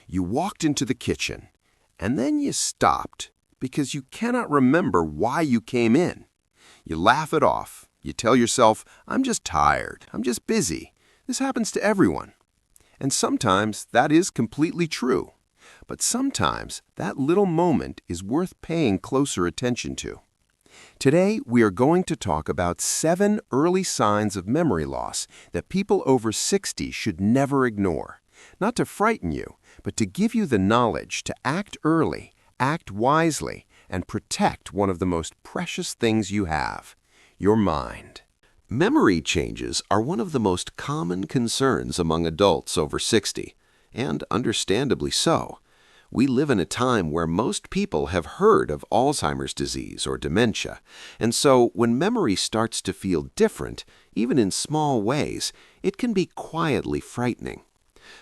You walked into the kitchen, and then you stopped because you cannot remember why you came in. You laugh it off. You tell yourself, I'm just tired. I'm just busy. This happens to everyone. And sometimes that is completely true. But sometimes that little moment is worth paying closer attention to. Today, we are going to talk about 7 early signs of memory loss that people over 60 should never ignore. Not to frighten you, but to give you the knowledge to act early, act wisely, and protect one of the most precious things you have, your mind. Memory changes are one of the most common concerns among adults over 60, and understandably so. We live in a time where most people have heard of Alzheimer's disease or dementia, and so when memory starts to feel different, even in small ways, it can be quietly frightening.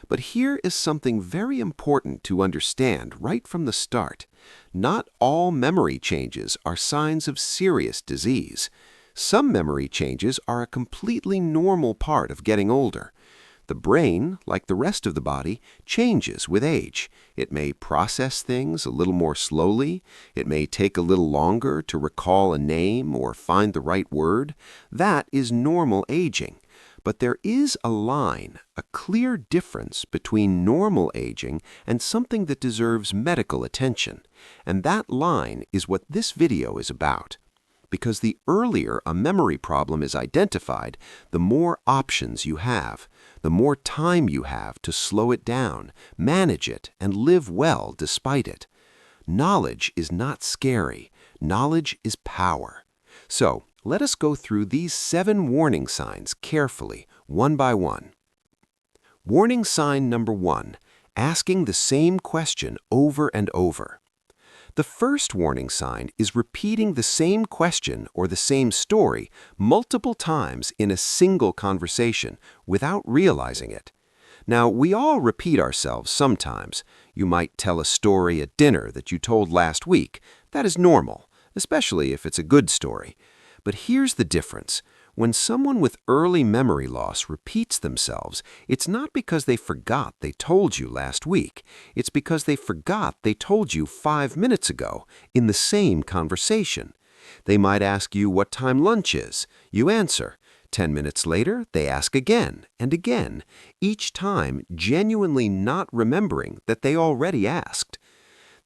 But here is something very important to understand right from the start. Not all memory changes are signs of serious disease. Some memory changes are a completely normal part of getting older. The brain, like the rest of the body, changes with age. It may process things a little more slowly. It may take a little longer to recall a name or find the right word. That is normal aging. But there is a line, a clear difference between normal aging and something that deserves medical attention. And that line is what this video is about. Because the earlier a memory problem is identified, the more options you have, the more time you have to slow it down, manage it, and live well despite it. Knowledge is not scary. Knowledge is power. So, let us go through these 7 warning signs carefully, one by one. Warning sign number 1, asking the same question over and over. The first warning sign is repeating the same question or the same story multiple times in a single conversation without realizing it. Now, we all repeat ourselves sometimes. You might tell a story at dinner that you told last week. That is normal, especially if it's a good story. But here's the difference. When someone with early memory loss repeats themselves, it's not because they forgot they told you last week. It's because they forgot they told you 5 minutes ago in the same conversation. They might ask you what time lunch is. You answer. 10 minutes later, they ask again and again, each time genuinely not remembering that they already asked.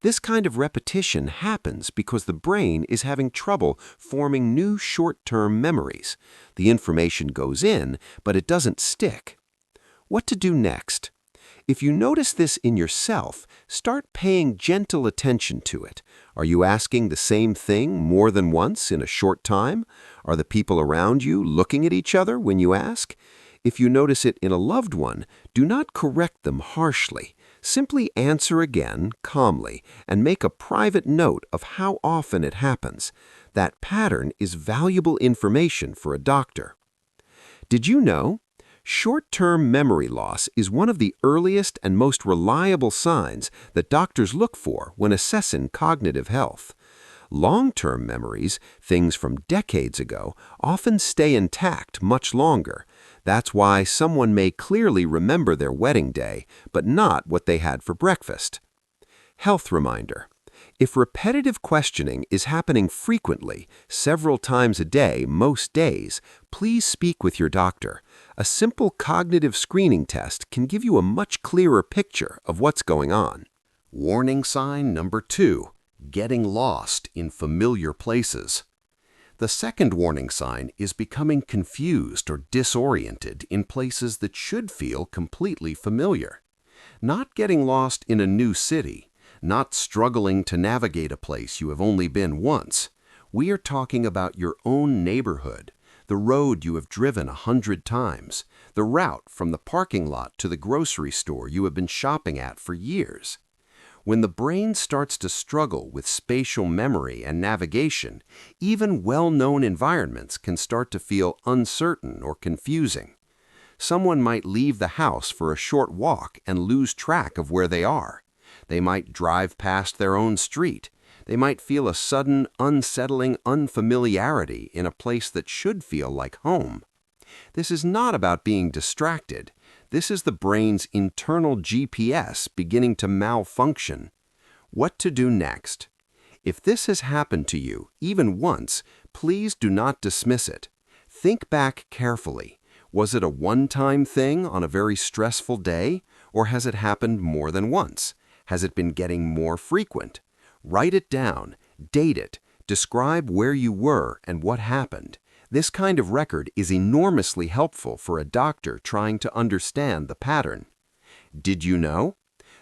This kind of repetition happens because the brain is having trouble forming new short-term memories. The information goes in, but it doesn't stick. What to do next? If you notice this in yourself, start paying gentle attention to it. Are you asking the same thing more than once in a short time? Are the people around you looking at each other when you ask? If you notice it in a loved one, do not correct them harshly. Simply answer again, calmly, and make a private note of how often it happens. That pattern is valuable information for a doctor. Did you know? Short-term memory loss is one of the earliest and most reliable signs that doctors look for when assessing cognitive health. Long-term memories, things from decades ago, often stay intact much longer. That's why someone may clearly remember their wedding day, but not what they had for breakfast. Health reminder. If repetitive questioning is happening frequently, several times a day, most days, please speak with your doctor. A simple cognitive screening test can give you a much clearer picture of what's going on. Warning sign number 2. Getting lost in familiar places. The second warning sign is becoming confused or disoriented in places that should feel completely familiar. Not getting lost in a new city, not struggling to navigate a place you have only been once. We are talking about your own neighborhood, the road you have driven 100 times, the route from the parking lot to the grocery store you have been shopping at for years. When the brain starts to struggle with spatial memory and navigation, even well-known environments can start to feel uncertain or confusing. Someone might leave the house for a short walk and lose track of where they are. They might drive past their own street. They might feel a sudden, unsettling unfamiliarity in a place that should feel like home. This is not about being distracted. This is the brain's internal GPS beginning to malfunction. What to do next? If this has happened to you, even once, please do not dismiss it. Think back carefully. Was it a one-time thing on a very stressful day, or has it happened more than once? Has it been getting more frequent? Write it down, date it, describe where you were and what happened. This kind of record is enormously helpful for a doctor trying to understand the pattern. Did you know?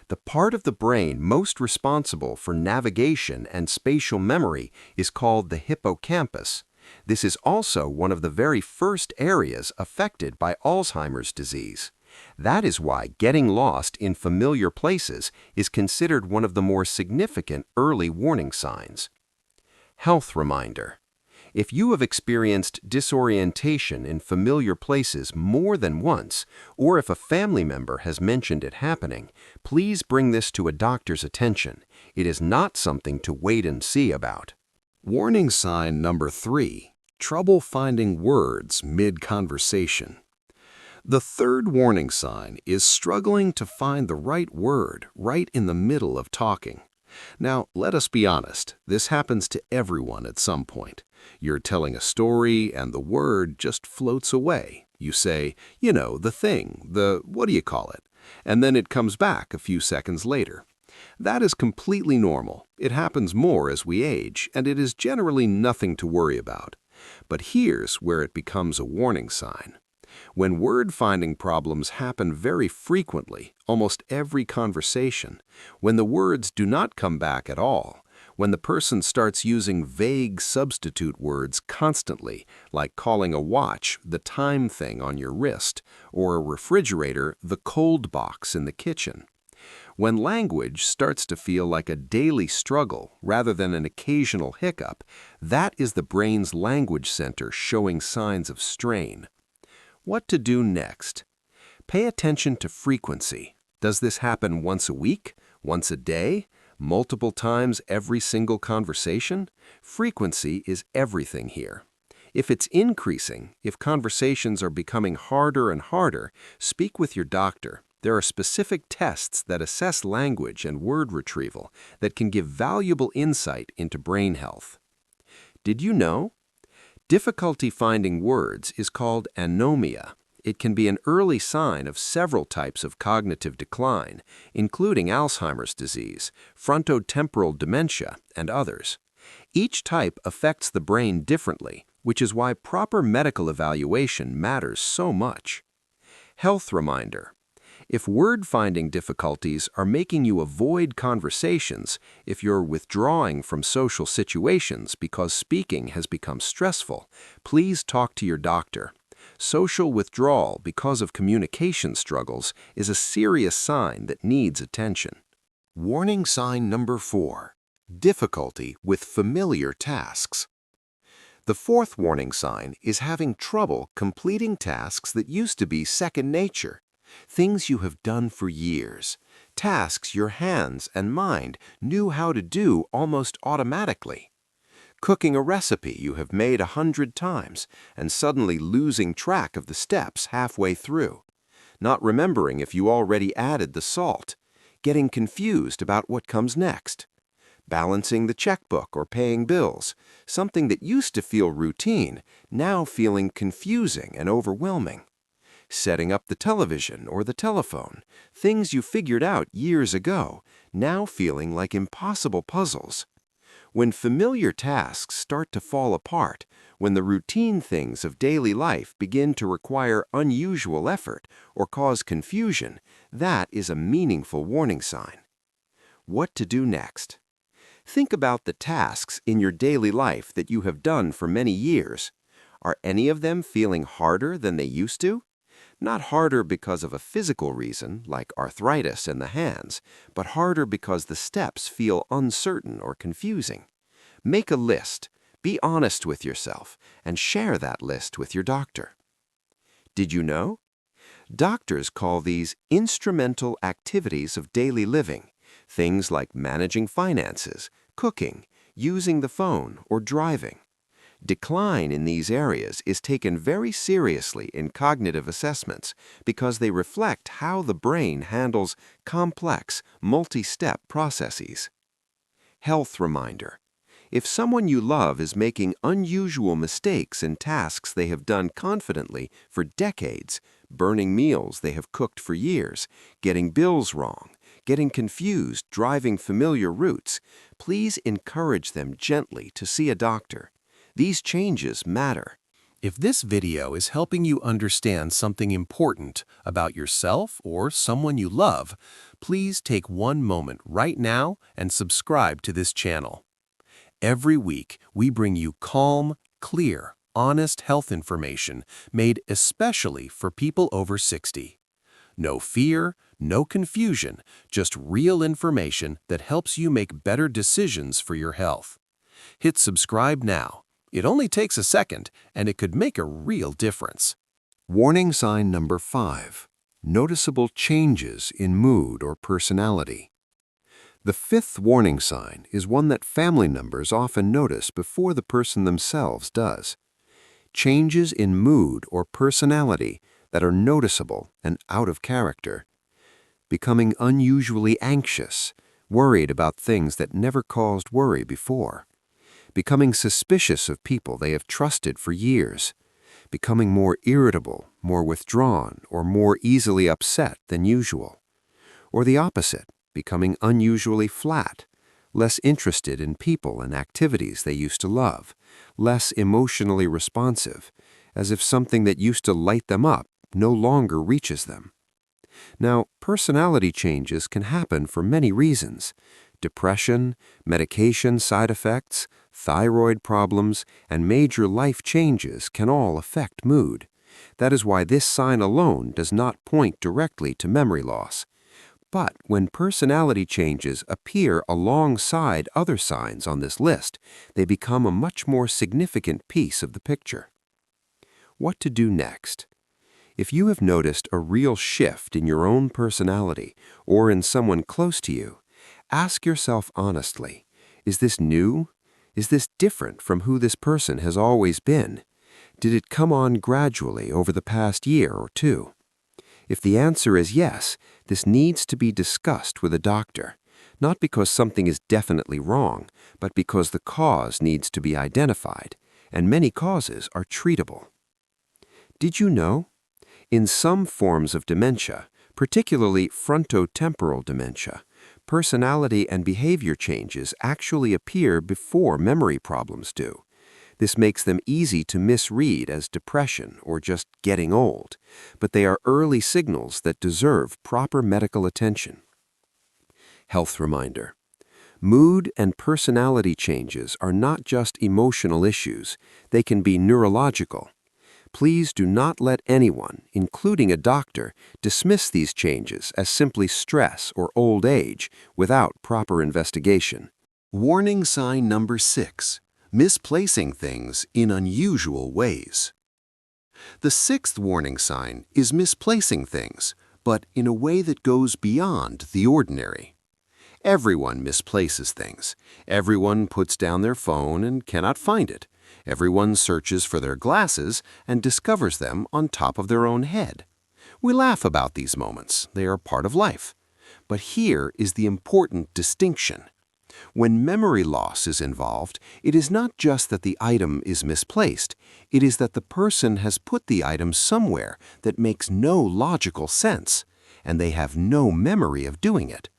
The part of the brain most responsible for navigation and spatial memory is called the hippocampus. This is also one of the very first areas affected by Alzheimer's disease. That is why getting lost in familiar places is considered one of the more significant early warning signs. Health reminder. If you have experienced disorientation in familiar places more than once, or if a family member has mentioned it happening, please bring this to a doctor's attention. It is not something to wait and see about. Warning sign number 3, trouble finding words mid-conversation. The third warning sign is struggling to find the right word right in the middle of talking. Now, let us be honest, this happens to everyone at some point. You're telling a story and the word just floats away. You say, the thing, what do you call it? And then it comes back a few seconds later. That is completely normal. It happens more as we age, and it is generally nothing to worry about. But here's where it becomes a warning sign. When word-finding problems happen very frequently, almost every conversation, when the words do not come back at all, when the person starts using vague substitute words constantly, like calling a watch the time thing on your wrist, or a refrigerator the cold box in the kitchen. When language starts to feel like a daily struggle rather than an occasional hiccup, that is the brain's language center showing signs of strain. What to do next? Pay attention to frequency. Does this happen once a week? Once a day? Multiple times every single conversation? Frequency is everything here. If it's increasing, if conversations are becoming harder and harder, speak with your doctor. There are specific tests that assess language and word retrieval that can give valuable insight into brain health. Did you know? Difficulty finding words is called anomia. It can be an early sign of several types of cognitive decline, including Alzheimer's disease, frontotemporal dementia, and others. Each type affects the brain differently, which is why proper medical evaluation matters so much. Health reminder. If word-finding difficulties are making you avoid conversations, if you're withdrawing from social situations because speaking has become stressful, please talk to your doctor. Social withdrawal because of communication struggles is a serious sign that needs attention. Warning sign number 4, difficulty with familiar tasks. The fourth warning sign is having trouble completing tasks that used to be second nature. Things you have done for years, tasks your hands and mind knew how to do almost automatically. Cooking a recipe you have made 100 times and suddenly losing track of the steps halfway through. Not remembering if you already added the salt. Getting confused about what comes next. Balancing the checkbook or paying bills, something that used to feel routine, now feeling confusing and overwhelming. Setting up the television or the telephone, things you figured out years ago, now feeling like impossible puzzles. When familiar tasks start to fall apart, when the routine things of daily life begin to require unusual effort or cause confusion, that is a meaningful warning sign. What to do next? Think about the tasks in your daily life that you have done for many years. Are any of them feeling harder than they used to? Not harder because of a physical reason, like arthritis in the hands, but harder because the steps feel uncertain or confusing. Make a list, be honest with yourself, and share that list with your doctor. Did you know? Doctors call these instrumental activities of daily living, things like managing finances, cooking, using the phone, or driving. Decline in these areas is taken very seriously in cognitive assessments because they reflect how the brain handles complex, multi-step processes. Health reminder. If someone you love is making unusual mistakes in tasks they have done confidently for decades, burning meals they have cooked for years, getting bills wrong, getting confused, driving familiar routes, please encourage them gently to see a doctor. These changes matter. If this video is helping you understand something important about yourself or someone you love, please take one moment right now and subscribe to this channel. Every week, we bring you calm, clear, honest health information made especially for people over 60. No fear, no confusion, just real information that helps you make better decisions for your health. Hit subscribe now. It only takes a second, and it could make a real difference. Warning sign number 5. Noticeable changes in mood or personality. The 5th warning sign is one that family members often notice before the person themselves does. Changes in mood or personality that are noticeable and out of character. Becoming unusually anxious, worried about things that never caused worry before. Becoming suspicious of people they have trusted for years. Becoming more irritable, more withdrawn, or more easily upset than usual. Or the opposite, becoming unusually flat, less interested in people and activities they used to love, less emotionally responsive, as if something that used to light them up no longer reaches them. Now, personality changes can happen for many reasons. Depression, medication side effects, thyroid problems, and major life changes can all affect mood. That is why this sign alone does not point directly to memory loss. But when personality changes appear alongside other signs on this list, they become a much more significant piece of the picture. What to do next? If you have noticed a real shift in your own personality or in someone close to you, ask yourself honestly, is this new? Is this different from who this person has always been? Did it come on gradually over the past year or two? If the answer is yes, this needs to be discussed with a doctor, not because something is definitely wrong, but because the cause needs to be identified, and many causes are treatable. Did you know? In some forms of dementia, particularly frontotemporal dementia, personality and behavior changes actually appear before memory problems do. This makes them easy to misread as depression or just getting old, but they are early signals that deserve proper medical attention. Health reminder. Mood and personality changes are not just emotional issues, they can be neurological. Please do not let anyone, including a doctor, dismiss these changes as simply stress or old age without proper investigation. Warning sign number 6. Misplacing things in unusual ways. The 6th warning sign is misplacing things, but in a way that goes beyond the ordinary. Everyone misplaces things. Everyone puts down their phone and cannot find it. Everyone searches for their glasses and discovers them on top of their own head. We laugh about these moments. They are part of life. But here is the important distinction. When memory loss is involved, it is not just that the item is misplaced. It is that the person has put the item somewhere that makes no logical sense, and they have no memory of doing it.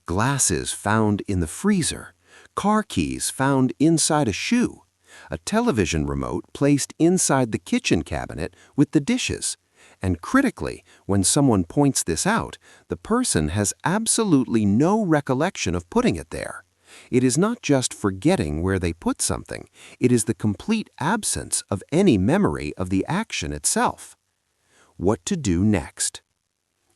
Glasses found in the freezer, car keys found inside a shoe, a television remote placed inside the kitchen cabinet with the dishes. And critically, when someone points this out, the person has absolutely no recollection of putting it there. It is not just forgetting where they put something, it is the complete absence of any memory of the action itself. What to do next?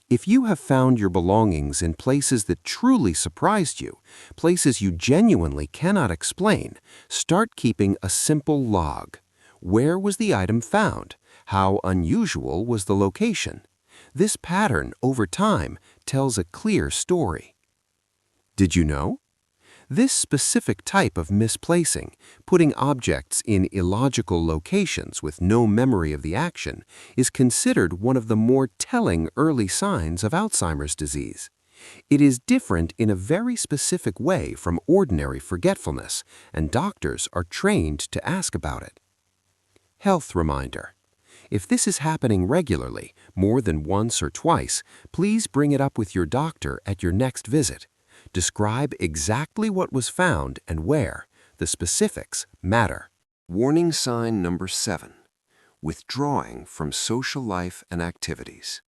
If you have found your belongings in places that truly surprised you, places you genuinely cannot explain, start keeping a simple log. Where was the item found? How unusual was the location? This pattern, over time, tells a clear story. Did you know? This specific type of misplacing, putting objects in illogical locations with no memory of the action, is considered one of the more telling early signs of Alzheimer's disease. It is different in a very specific way from ordinary forgetfulness, and doctors are trained to ask about it. Health reminder. If this is happening regularly, more than once or twice, please bring it up with your doctor at your next visit. Describe exactly what was found and where. The specifics matter. Warning sign number 7. Withdrawing from social life and activities.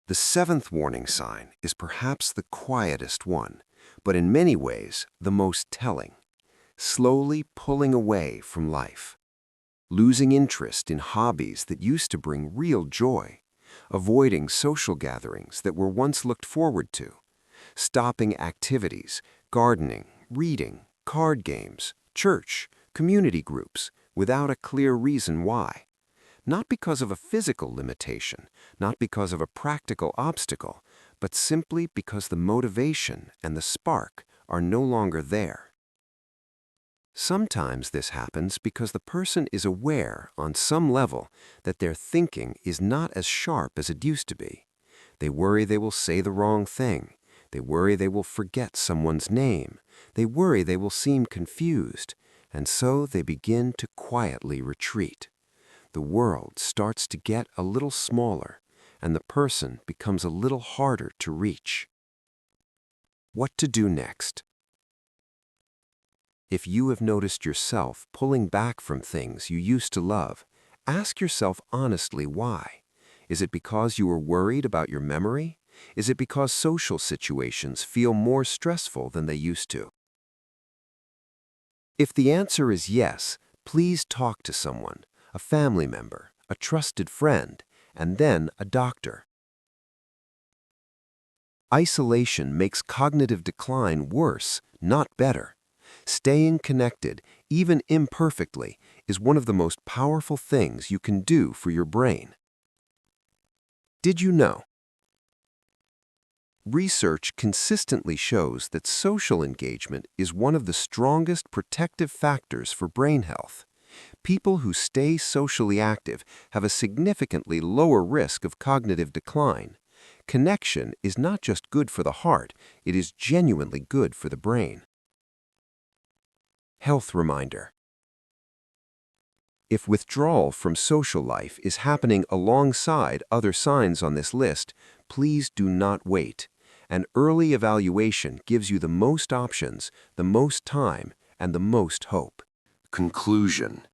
The 7th warning sign is perhaps the quietest one, but in many ways the most telling. Slowly pulling away from life. Losing interest in hobbies that used to bring real joy. Avoiding social gatherings that were once looked forward to. Stopping activities, gardening, reading, card games, church, community groups, without a clear reason why. Not because of a physical limitation, not because of a practical obstacle, but simply because the motivation and the spark are no longer there. Sometimes this happens because the person is aware on some level that their thinking is not as sharp as it used to be. They worry they will say the wrong thing. They worry they will forget someone's name. They worry they will seem confused. And so they begin to quietly retreat. The world starts to get a little smaller, and the person becomes a little harder to reach. What to do next? If you have noticed yourself pulling back from things you used to love, ask yourself honestly why. Is it because you were worried about your memory? Is it because social situations feel more stressful than they used to? If the answer is yes, please talk to someone, a family member, a trusted friend, and then a doctor. Isolation makes cognitive decline worse, not better. Staying connected, even imperfectly, is one of the most powerful things you can do for your brain. Did you know? Research consistently shows that social engagement is one of the strongest protective factors for brain health. People who stay socially active have a significantly lower risk of cognitive decline. Connection is not just good for the heart, it is genuinely good for the brain. Health reminder. If withdrawal from social life is happening alongside other signs on this list, please do not wait. An early evaluation gives you the most options, the most time, and the most hope. Conclusion.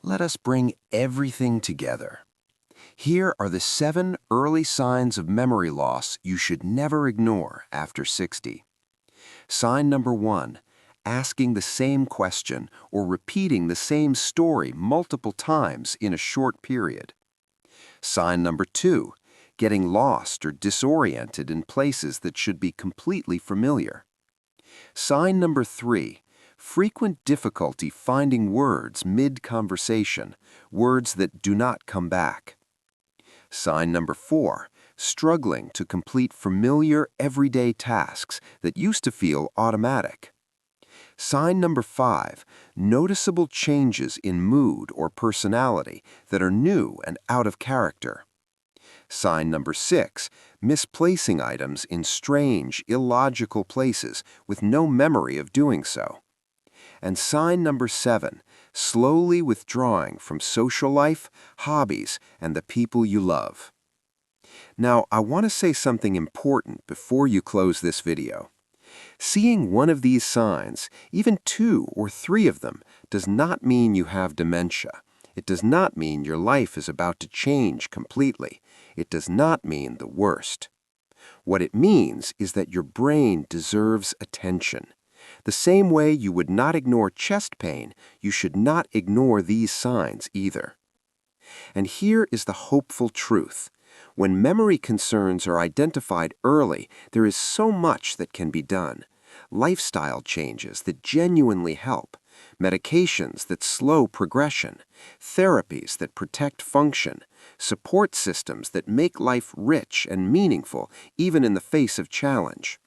Let us bring everything together. Here are the 7 early signs of memory loss you should never ignore after 60. Sign number 1. Asking the same question or repeating the same story multiple times in a short period. Sign number 2. Getting lost or disoriented in places that should be completely familiar. Sign number 3. Frequent difficulty finding words mid-conversation, words that do not come back. Sign number 4. Struggling to complete familiar everyday tasks that used to feel automatic. Sign number 5. Noticeable changes in mood or personality that are new and out of character. Sign number 6. Misplacing items in strange, illogical places with no memory of doing so. And sign number 7. Slowly withdrawing from social life, hobbies, and the people you love. Now, I want to say something important before you close this video. Seeing one of these signs, even 2 or 3 of them, does not mean you have dementia. It does not mean your life is about to change completely. It does not mean the worst. What it means is that your brain deserves attention. The same way you would not ignore chest pain, you should not ignore these signs either. And here is the hopeful truth. When memory concerns are identified early, there is so much that can be done. Lifestyle changes that genuinely help, medications that slow progression, therapies that protect function, support systems that make life rich and meaningful even in the face of challenge.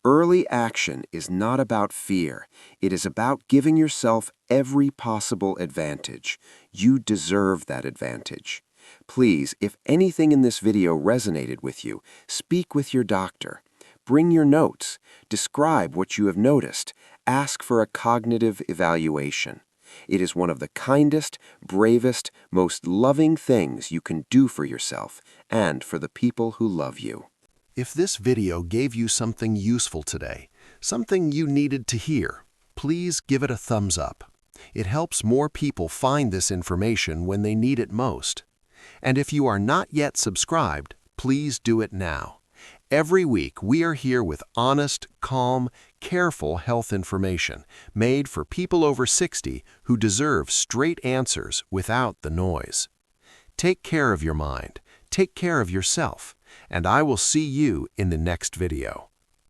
Early action is not about fear. It is about giving yourself every possible advantage. You deserve that advantage. Please, if anything in this video resonated with you, speak with your doctor. Bring your notes. Describe what you have noticed. Ask for a cognitive evaluation. It is one of the kindest, bravest, most loving things you can do for yourself and for the people who love you. If this video gave you something useful today, something you needed to hear, please give it a thumbs up. It helps more people find this information when they need it most. And if you are not yet subscribed, please do it now. Every week, we are here with honest, calm, careful health information made for people over 60 who deserve straight answers without the noise. Take care of your mind, take care of yourself, and I will see you in the next video.